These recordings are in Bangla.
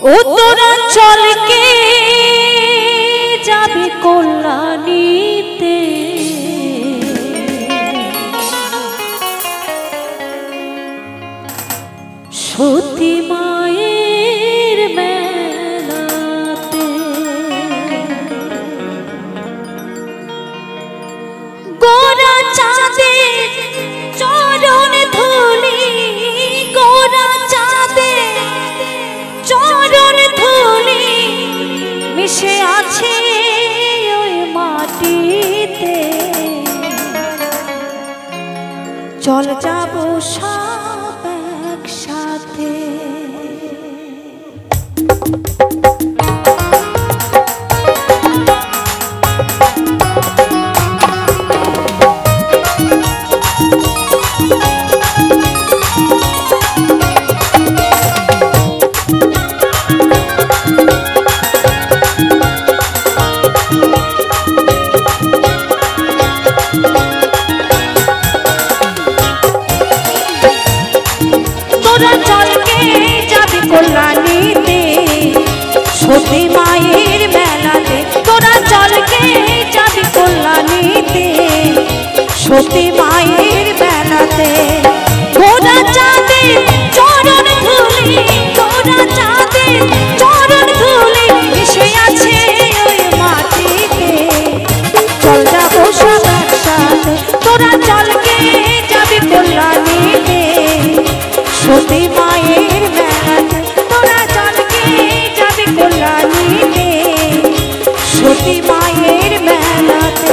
উত্তরাঞ্চলকে যাবে কল্যাণীতে, সতী মায়ের মেলাতে। গোরা চাঁদের চরণ ধুলি, গোরা চাঁদের চরণ ধুলি মিশে আছে ওই মাটিতে। চল যাবো সব একসাথে। উত্তরাঞ্চলকে যাবে কল্যাণীতে, সতী মায়ের মেলাতে। উত্তরাঞ্চলকে যাবে কল্যাণীতে, সতী মায়ের মেলাতে। গোরা চাঁদের চরণ ধুলি, গোরা চাঁদের চরণ ধুলি মিশে আছে ওই মাটিতে। চল যাবো সব একসাথে। উত্তরাঞ্চলকে যাবে কল্যাণীতে, সতী মায়ের মেলাতে। উত্তরাঞ্চলকে যাবে কল্যাণীতে, সতী মায়ের মেলাতে।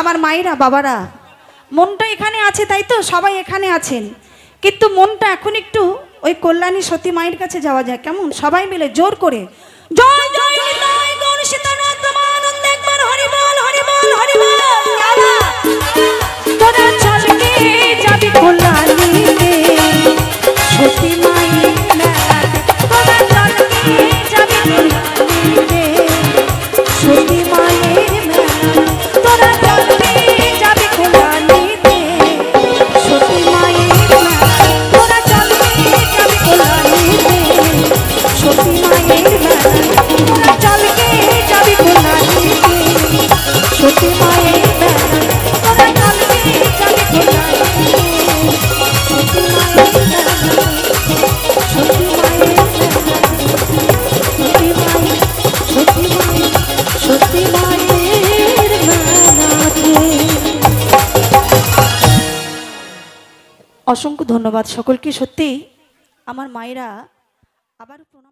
আমার মায়েরা বাবারা মনটা এখানে আছে, তাই তো সবাই এখানে আছেন, কিন্তু মনটা এখন একটু ওই কল্যাণী সতী মায়ের কাছে যাওয়া যায়, কেমন? সবাই মিলে জোর করে জয় জয় নিতাই গৌর সীতানাথ ব্রহ্মানন্দ একবার হরি বল হরি বল হরি বল। তোরা চলকে যাবি কল্যাণীতে সতী মায়ের মেলাতে, তোরা চলকে যাবি কল্যাণীতে সতী মায়ের মেলাতে, তোরা চলকে যাবি কল্যাণীতে সতী মায়ের মেলাতে, তোরা চলকে যাবি কল্যাণীতে সতী মায়ের মেলাতে, তোরা চলকে যাবি কল্যাণীতে সতী মায়ের মেলাতে, তোরা চলকে যাবি কল্যাণীতে সতী মায়ের মেলাতে, সতী মায়ের মেলাতে, সতী মায়ের, সতী মায়ের মেলাতে। অসংখ্য ধন্যবাদ সকলকে। সত্যি আমার মায়েরা আবার প্রণাম।